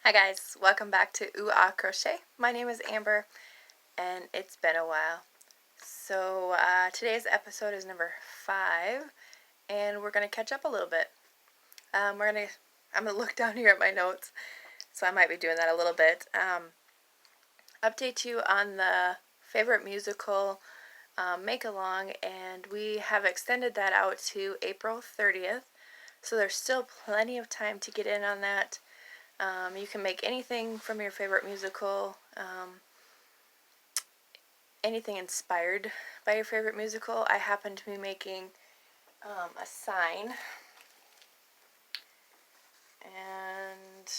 Hi guys, welcome back to Ooh Ah Crochet. My name is Amber and it's been a while. So today's episode is number 5 and we're going to catch up a little bit. I'm going to look down here at my notes, so I might be doing that a little bit. Update you on the favorite musical make-along, and we have extended that out to April 30th. So there's still plenty of time to get in on that. You can make anything from your favorite musical, anything inspired by your favorite musical. I happen to be making a sign, and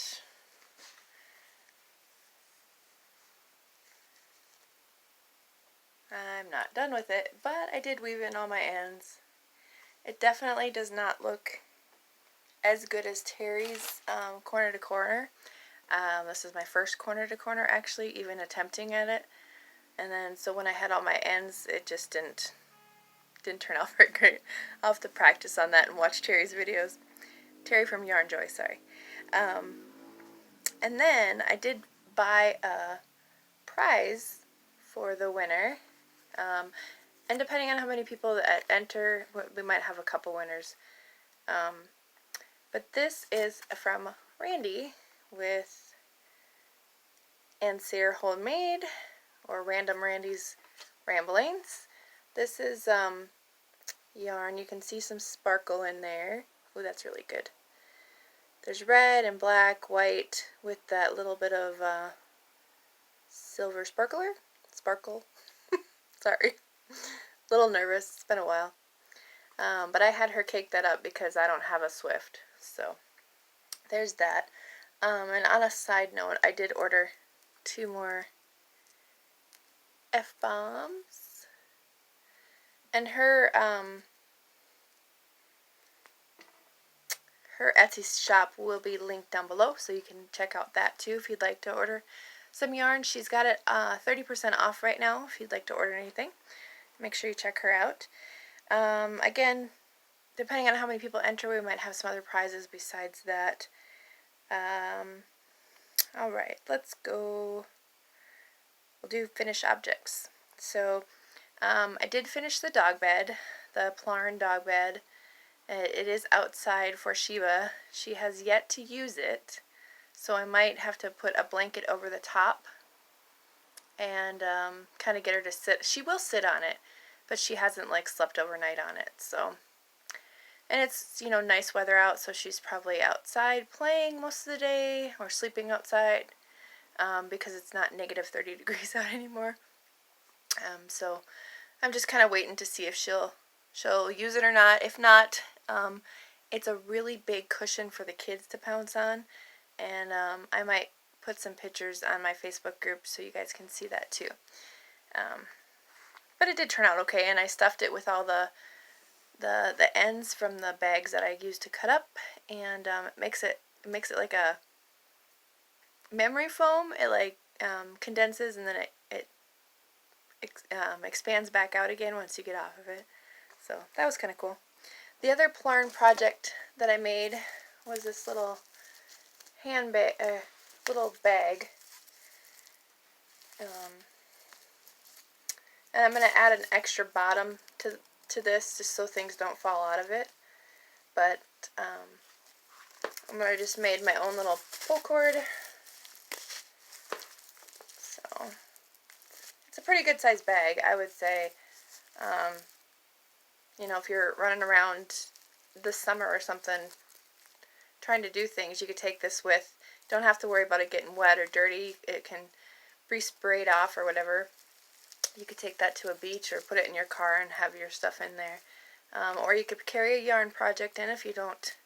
I'm not done with it, but I did weave in all my ends. It definitely does not look as good as Terry's corner to corner. This is my first corner to corner, actually, even attempting at it. And then, so when I had all my ends, it just didn't turn out very great. I'll have to practice on that and watch Terry's videos. Terry from Yarn Joy, sorry. And then I did buy a prize for the winner. And depending on how many people that enter, we might have a couple winners. But this is from Randy with Anseer Homemade, or Random Randy's Ramblings. This is yarn. You can see some sparkle in there. Ooh, that's really good. There's red and black, white, with that little bit of silver sparkle. Sorry. A little nervous. It's been a while. But I had her cake that up because I don't have a Swift. So there's that. And on a side note, I did order 2 more F-bombs. And her Etsy shop will be linked down below, so you can check out that too if you'd like to order some yarn. She's got it 30% off right now if you'd like to order anything. Make sure you check her out. Again, depending on how many people enter, we might have some other prizes besides that. Alright, let's go. We'll do finish objects. So, I did finish the dog bed, the Plarn dog bed. It is outside for Sheba. She has yet to use it, so I might have to put a blanket over the top and kind of get her to sit. She will sit on it, but she hasn't like slept overnight on it. So, and it's, you know, nice weather out, so she's probably outside playing most of the day or sleeping outside because it's not negative 30 degrees out anymore. So I'm just kind of waiting to see if she'll use it or not. If not, it's a really big cushion for the kids to pounce on, and I might put some pictures on my Facebook group so you guys can see that too. But it did turn out okay, and I stuffed it with all the ends from the bags that I used to cut up, and it makes it like a memory foam. It like condenses, and then it expands back out again once you get off of it. So that was kind of cool. The other Plarn project that I made was this little handbag, little bag. And I'm going to add an extra bottom to this just so things don't fall out of it. But I just made my own little pull cord. So it's a pretty good sized bag, I would say. You know, if you're running around this summer or something trying to do things, you could take this with. Don't have to worry about it getting wet or dirty. It can be sprayed off or whatever. You could take that to a beach or put it in your car and have your stuff in there. Or you could carry a yarn project in if you don't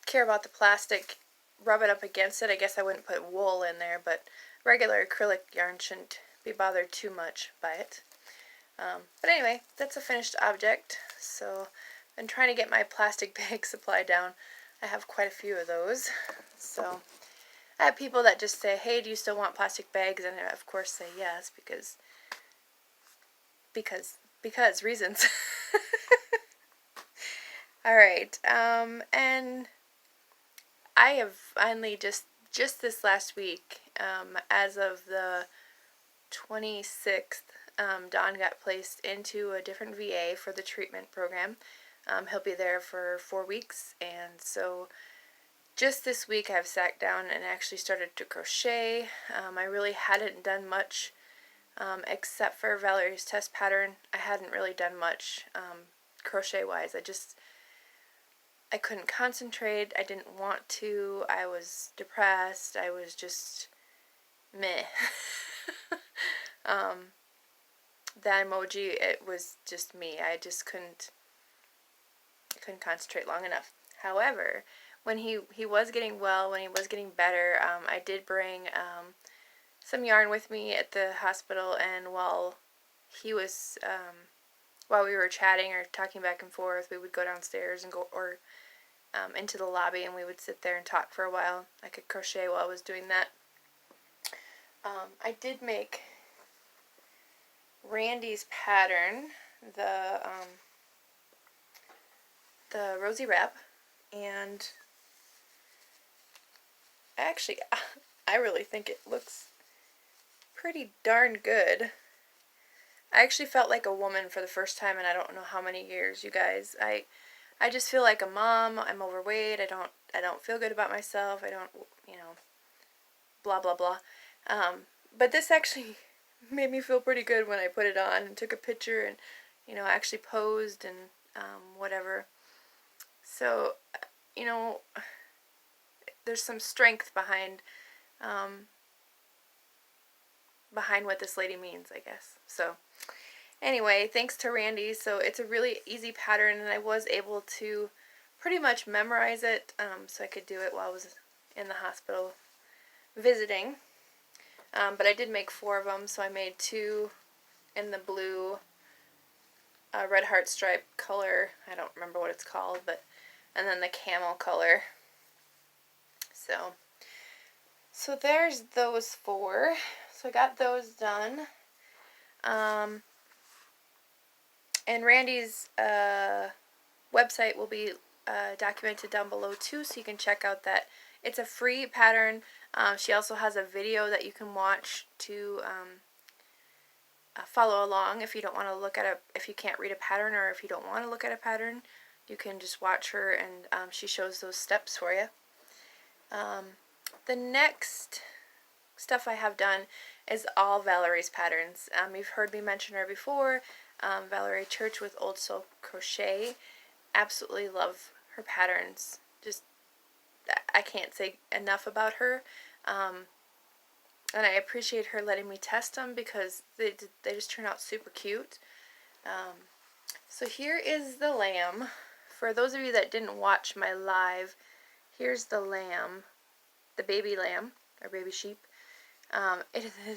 care about the plastic. Rub it up against it. I guess I wouldn't put wool in there, but regular acrylic yarn shouldn't be bothered too much by it. But anyway, that's a finished object. So I'm trying to get my plastic bag supply down. I have quite a few of those. So I have people that just say, hey, do you still want plastic bags? And I, of course, say yes, because reasons. Alright, and I have finally just this last week, as of the 26th, Don got placed into a different VA for the treatment program. He'll be there for 4 weeks, and so just this week I've sat down and actually started to crochet. I really hadn't done much, except for Valerie's test pattern. I hadn't really done much crochet-wise. I couldn't concentrate. I didn't want to. I was depressed. I was just meh. That emoji, it was just me. I couldn't concentrate long enough. However, when he was getting well, when he was getting better, I did bring some yarn with me at the hospital, and while he was while we were chatting or talking back and forth, we would go downstairs and go into the lobby, and we would sit there and talk for a while. I could crochet while I was doing that. I did make Randy's pattern, the Rosie Wrap, and actually, I really think it looks pretty darn good. I actually felt like a woman for the first time in I don't know how many years, you guys. I just feel like a mom. I'm overweight. I don't feel good about myself. I don't, blah blah blah. But this actually made me feel pretty good when I put it on and took a picture and, actually posed and whatever. So, there's some strength behind what this lady means, I guess. So, anyway, thanks to Randy. So it's a really easy pattern, and I was able to pretty much memorize it, so I could do it while I was in the hospital visiting. But I did make 4 of them, so I made 2 in the blue red heart stripe color. I don't remember what it's called, and then the camel color. So there's those 4. So I got those done. And Randy's website will be documented down below too, so you can check out that. It's a free pattern. She also has a video that you can watch to follow along if you don't want to look at if you can't read a pattern, or if you don't want to look at a pattern, you can just watch her, and she shows those steps for you. The next stuff I have done is all Valerie's patterns. You've heard me mention her before, Valerie Church with Old Soul Crochet. Absolutely love her patterns. Just, I can't say enough about her. And I appreciate her letting me test them, because they just turn out super cute. So here is the lamb. For those of you that didn't watch my live, here's the lamb, the baby lamb, or baby sheep.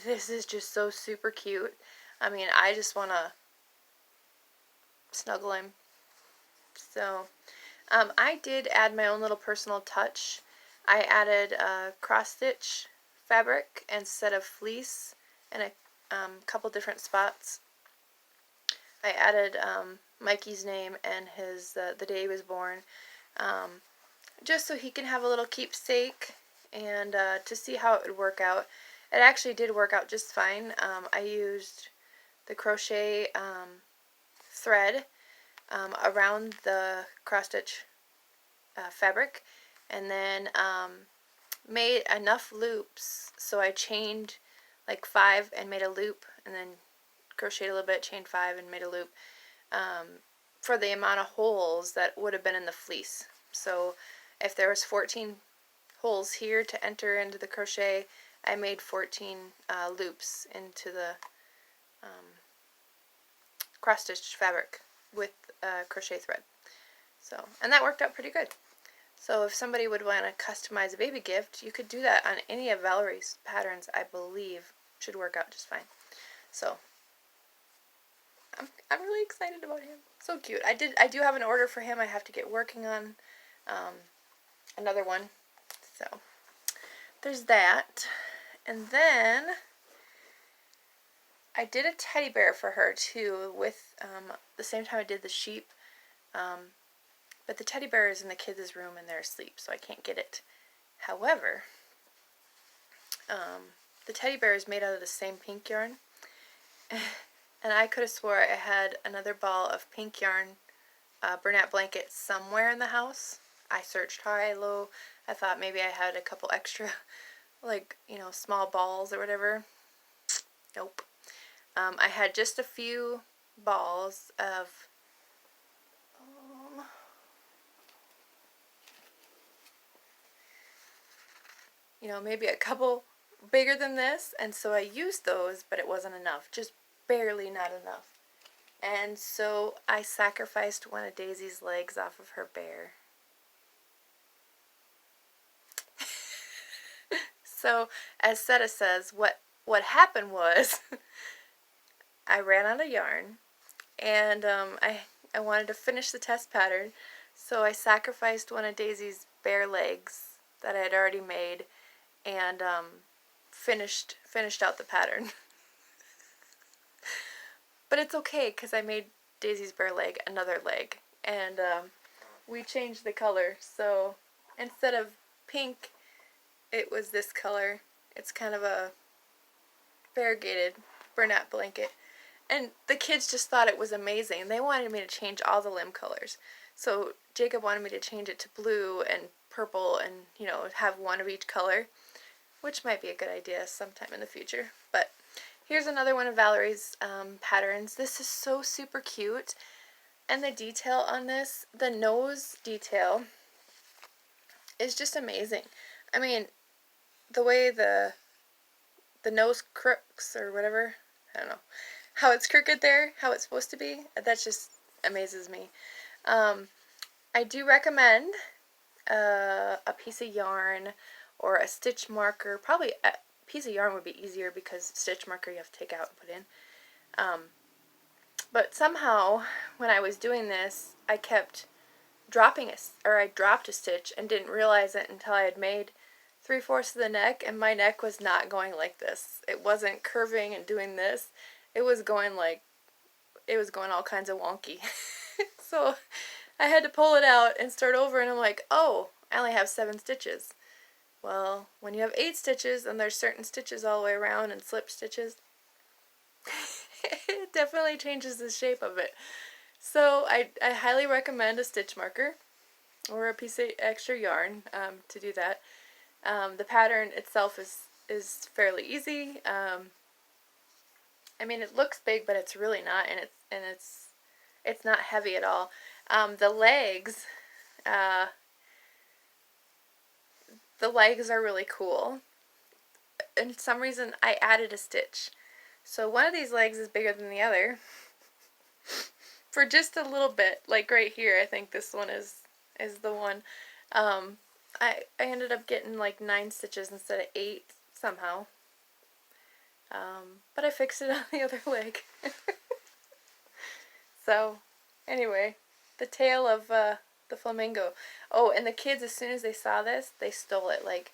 This is just so super cute. I mean, I just want to snuggle him. So, I did add my own little personal touch. I added cross-stitch fabric instead of fleece in a couple different spots. I added Mikey's name and his the day he was born, just so he can have a little keepsake, and to see how it would work out. It actually did work out just fine. I used the crochet thread around the cross-stitch fabric, and then made enough loops, so I chained like 5 and made a loop, and then crocheted a little bit, chained 5 and made a loop, for the amount of holes that would have been in the fleece. So if there was 14 holes here to enter into the crochet, I made 14 loops into the cross-stitch fabric with crochet thread. So, and that worked out pretty good. So if somebody would want to customize a baby gift, you could do that on any of Valerie's patterns. I believe should work out just fine. So I'm really excited about him. So cute. I do have an order for him. I have to get working on another one. So there's that. And then I did a teddy bear for her too, with the same time I did the sheep. But the teddy bear is in the kids' room and they're asleep, so I can't get it However, the teddy bear is made out of the same pink yarn, and I could have swore I had another ball of pink yarn Bernat blanket somewhere in the house. I searched high, low. I thought maybe I had a couple extra, like, small balls or whatever. Nope. I had just a few balls of maybe a couple bigger than this, and so I used those, but it wasn't enough, just barely not enough. And so I sacrificed one of Daisy's legs off of her bear. So, as Seta says, what happened was I ran out of yarn, and I wanted to finish the test pattern, so I sacrificed one of Daisy's bear legs that I had already made, and finished out the pattern. But it's okay, because I made Daisy's bear leg another leg, and we changed the color, so instead of pink, it was this color. It's kind of a variegated Bernat blanket. And the kids just thought it was amazing. They wanted me to change all the limb colors. So Jacob wanted me to change it to blue and purple and, have one of each color, which might be a good idea sometime in the future. But here's another one of Valerie's patterns. This is so super cute. And the detail on this, the nose detail, is just amazing. I mean, the way the nose crooks or whatever, I don't know, how it's crooked there, how it's supposed to be, that just amazes me. I do recommend a piece of yarn or a stitch marker. Probably a piece of yarn would be easier because stitch marker you have to take out and put in. But somehow, when I was doing this, I kept I dropped a stitch and didn't realize it until I had made 3/4 of the neck, and my neck was not going like this. It wasn't curving and doing this. It was going all kinds of wonky. So I had to pull it out and start over, and I'm like, oh, I only have 7 stitches. Well, when you have 8 stitches and there's certain stitches all the way around and slip stitches, it definitely changes the shape of it. So I highly recommend a stitch marker or a piece of extra yarn to do that. The pattern itself is fairly easy. I mean, it looks big, but it's really not, and it's not heavy at all. The legs are really cool. And for some reason, I added a stitch. So one of these legs is bigger than the other. For just a little bit, like right here, I think this one is the one. I ended up getting like 9 stitches instead of 8 somehow. But I fixed it on the other leg. So, anyway, the tail of the flamingo. Oh, and the kids, as soon as they saw this, they stole it. Like,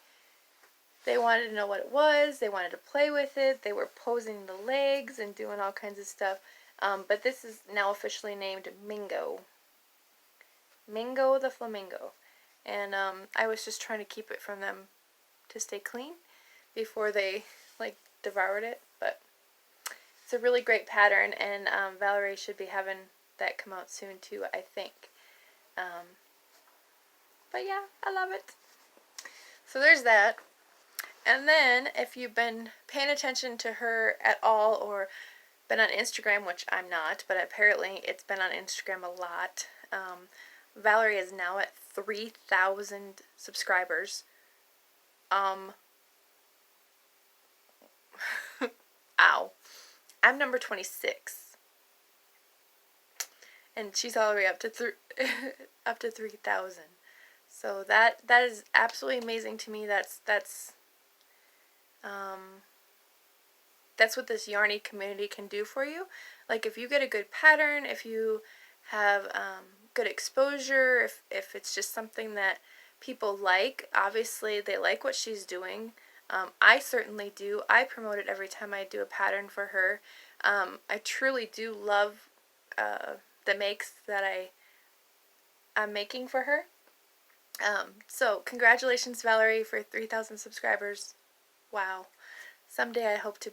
they wanted to know what it was. They wanted to play with it. They were posing the legs and doing all kinds of stuff. But this is now officially named Mingo. Mingo the flamingo. And I was just trying to keep it from them to stay clean before they devoured it. But it's a really great pattern, and Valerie should be having that come out soon too, I think. But yeah, I love it. So there's that. And then if you've been paying attention to her at all or been on Instagram, which I'm not, but apparently it's been on Instagram a lot. Valerie is now at 3,000 subscribers. Ow. I'm number 26. And she's all the way up to 3,000. So that is absolutely amazing to me. That's what this Yarny community can do for you. Like, if you get a good pattern, if you have good exposure, if it's just something that people like, obviously they like what she's doing. I certainly do. I promote it every time I do a pattern for her. I truly do love the makes that I'm making for her. So congratulations, Valerie, for 3,000 subscribers. Wow. Someday I hope to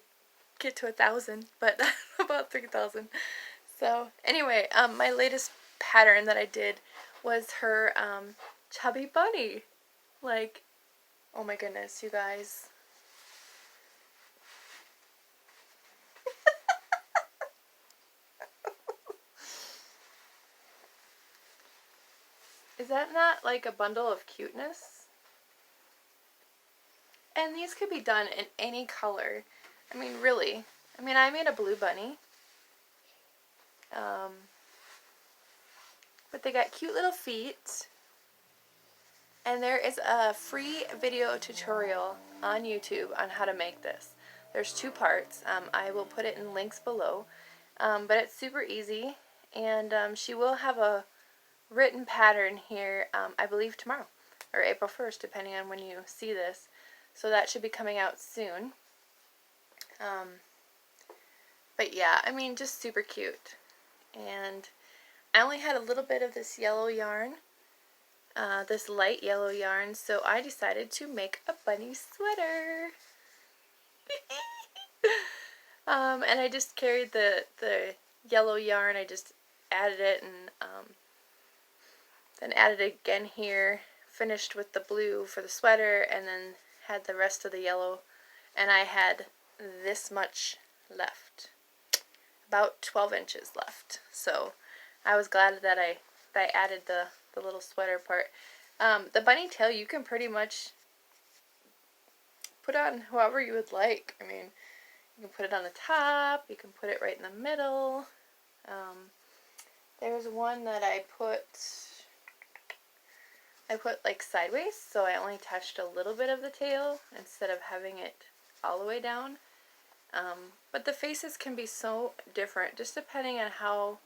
get to 1,000, but about 3,000. So anyway, my latest pattern that I did was her Chubby Bunny. Like, oh my goodness, you guys. Is that not like a bundle of cuteness? And these could be done in any color. I mean, really. I mean, I made a blue bunny. But they got cute little feet. And there is a free video tutorial on YouTube on how to make this. There's 2 parts. I will put it in links below. But it's super easy. And she will have a written pattern here, I believe tomorrow. Or April 1st, depending on when you see this. So that should be coming out soon. But yeah, I mean, just super cute. And I only had a little bit of this yellow yarn. This light yellow yarn, so I decided to make a bunny sweater. And I just carried the yellow yarn, I just added it and then added it again here, finished with the blue for the sweater, and then had the rest of the yellow, and I had this much left, about 12 inches left, so I was glad that I added the little sweater part. The bunny tail you can pretty much put on however you would like. I mean, you can put it on the top, you can put it right in the middle. There's one that I put like sideways, so I only touched a little bit of the tail instead of having it all the way down. But the faces can be so different just depending on how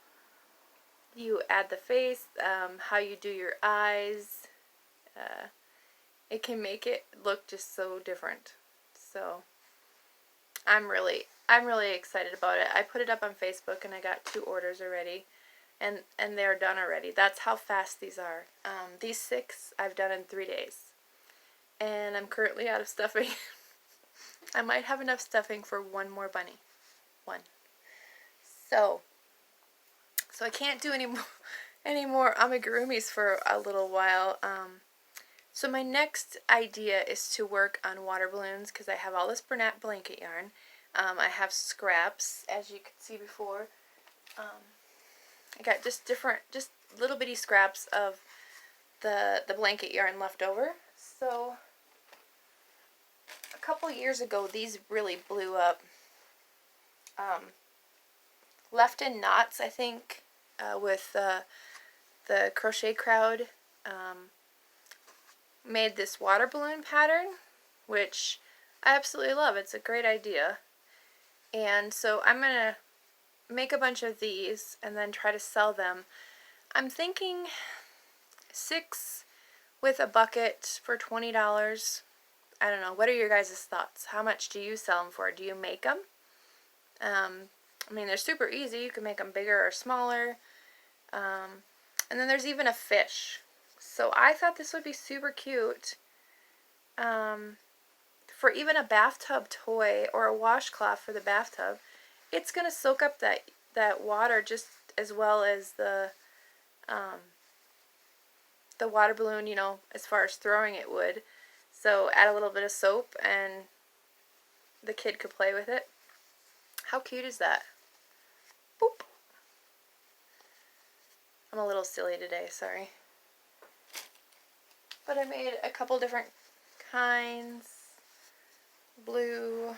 you add the face, how you do your eyes. It can make it look just so different. So I'm really excited about it. I put it up on Facebook and I got 2 orders already, and they're done already. That's how fast these are. These 6 I've done in 3 days, and I'm currently out of stuffing. I might have enough stuffing for 1 more bunny. 1. So I can't do any more amigurumis for a little while. So my next idea is to work on water balloons because I have all this Bernat blanket yarn. I have scraps, as you could see before. I got just little bitty scraps of the blanket yarn left over. So a couple years ago, these really blew up. Left in Knots, I think, with the Crochet Crowd, made this water balloon pattern, which I absolutely love. It's a great idea. And so I'm going to make a bunch of these and then try to sell them. I'm thinking 6 with a bucket for $20. I don't know. What are your guys' thoughts? How much do you sell them for? Do you make them? I mean, they're super easy. You can make them bigger or smaller. And then there's even a fish. So I thought this would be super cute for even a bathtub toy or a washcloth for the bathtub. It's going to soak up that water just as well as the water balloon, you know, as far as throwing it would. So add a little bit of soap and the kid could play with it. How cute is that? Boop. I'm a little silly today, sorry. But I made a couple different kinds. Blue.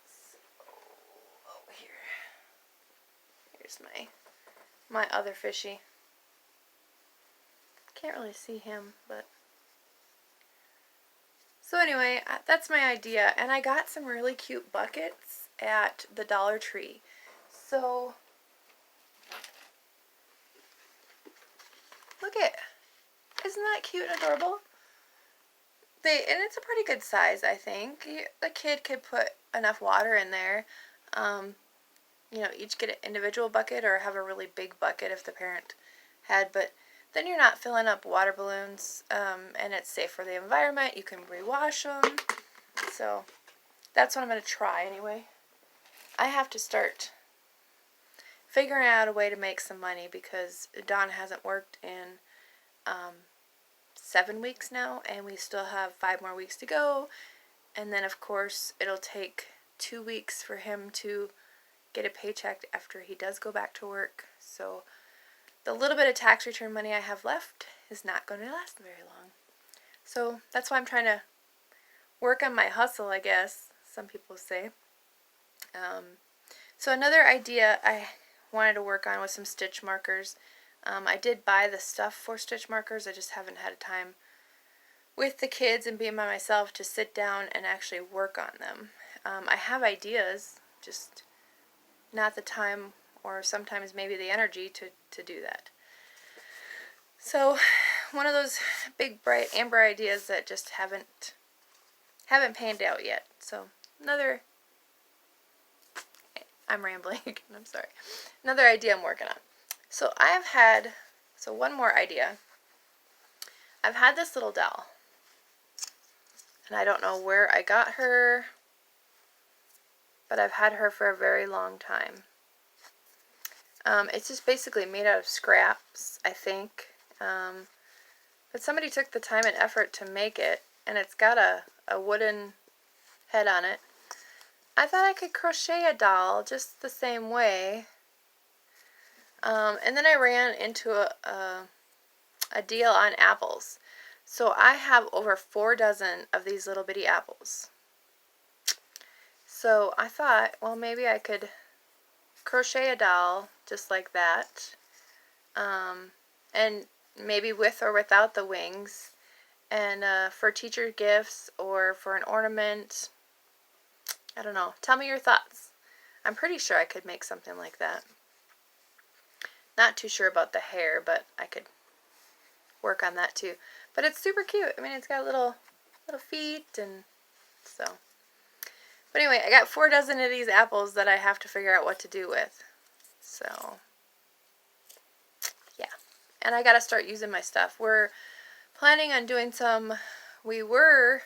So, here's my other fishy. Can't really see him, but so anyway, that's my idea, and I got some really cute buckets at the Dollar Tree. So look isn't that cute and adorable? And it's a pretty good size, I think. A kid could put enough water in there. You know, each get an individual bucket or have a really big bucket if the parent had, but then you're not filling up water balloons, and it's safe for the environment. You can rewash them. So that's what I'm going to try anyway. I have to start figuring out a way to make some money because Dawn hasn't worked in 7 weeks now, and we still have 5 more weeks to go. And then, of course, it'll take 2 weeks for him to get a paycheck after he does go back to work. So the little bit of tax return money I have left is not going to last very long. So that's why I'm trying to work on my hustle, I guess, some people say. So another idea I wanted to work on was some stitch markers. I did buy the stuff for stitch markers. I just haven't had time with the kids and being by myself to sit down and actually work on them. I have ideas, just not the time or sometimes maybe the energy to do that. So one of those big bright amber ideas that just haven't panned out yet. So I'm rambling again, I'm sorry. Another idea I'm working on. So one more idea. I've had this little doll, and I don't know where I got her, but I've had her for a very long time. It's just basically made out of scraps, I think. But somebody took the time and effort to make it, and it's got a wooden head on it. I thought I could crochet a doll just the same way. And then I ran into a deal on apples. So I have over 4 dozen of these little bitty apples. So I thought, well, maybe I could crochet a doll just like that. And maybe with or without the wings. And for teacher gifts or for an ornament. I don't know. Tell me your thoughts. I'm pretty sure I could make something like that. Not too sure about the hair, but I could work on that too. But it's super cute. I mean, it's got little feet, and so. But anyway, I got 4 dozen of these apples that I have to figure out what to do with. So, yeah. And I got to start using my stuff. We were planning on doing some remodeling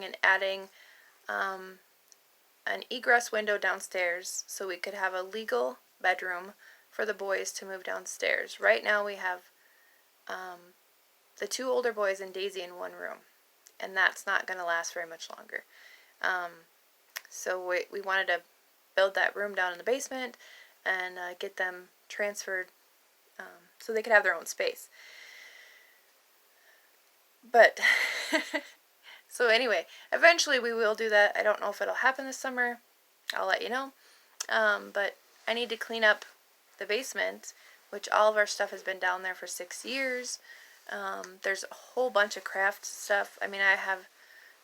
and adding an egress window downstairs so we could have a legal bedroom for the boys to move downstairs. Right now we have the 2 older boys and Daisy in one room, and that's not going to last very much longer. So we wanted to build that room down in the basement and get them transferred so they could have their own space. But so anyway, eventually we will do that. I don't know if it'll happen this summer. I'll let you know. But I need to clean up the basement, which all of our stuff has been down there for 6 years. There's a whole bunch of craft stuff. I mean, I have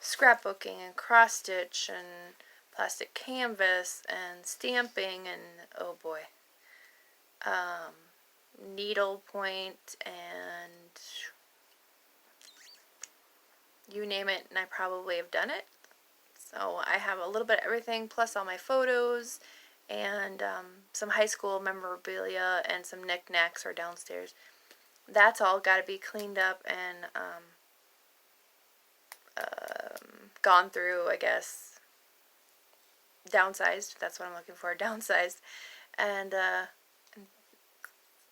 scrapbooking and cross stitch and plastic canvas and stamping and, oh boy, needle point and you name it, and I probably have done it. So I have a little bit of everything, plus all my photos and some high school memorabilia and some knickknacks are downstairs. That's all got to be cleaned up and gone through, I guess. Downsized, that's what I'm looking for, downsized. And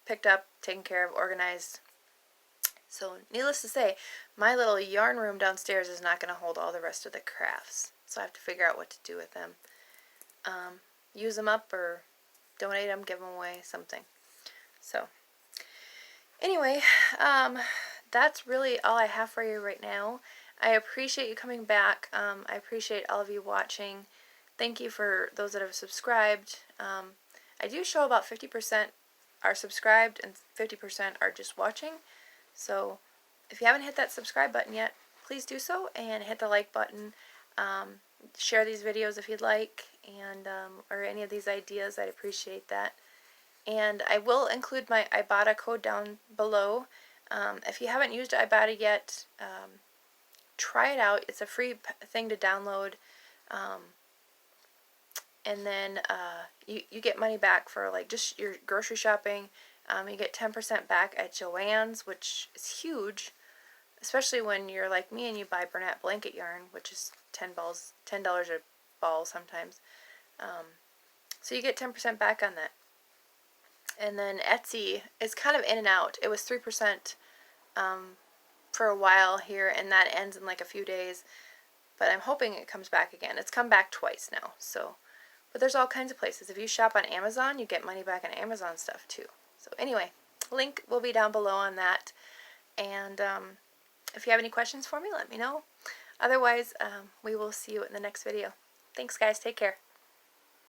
picked up, taken care of, organized. So, needless to say, my little yarn room downstairs is not going to hold all the rest of the crafts. So I have to figure out what to do with them. Use them up or donate them, give them away, something. So, anyway, that's really all I have for you right now. I appreciate you coming back. I appreciate all of you watching. Thank you for those that have subscribed. I do show about 50% are subscribed and 50% are just watching. So if you haven't hit that subscribe button yet, please do so and hit the like button. Share these videos if you'd like, and or any of these ideas. I'd appreciate that. And I will include my Ibotta code down below. If you haven't used Ibotta yet, try it out. It's a free thing to download. And then you get money back for like just your grocery shopping You get 10% back at Joann's, which is huge, especially when you're like me and you buy Bernat blanket yarn, which is $10 a ball sometimes. So you get 10% back on that. And then Etsy is kind of in and out. It was 3% for a while here, and that ends in like a few days. But I'm hoping it comes back again. It's come back twice now. So, but there's all kinds of places. If you shop on Amazon, you get money back on Amazon stuff too. So anyway, link will be down below on that. And if you have any questions for me, let me know. Otherwise, we will see you in the next video. Thanks, guys. Take care.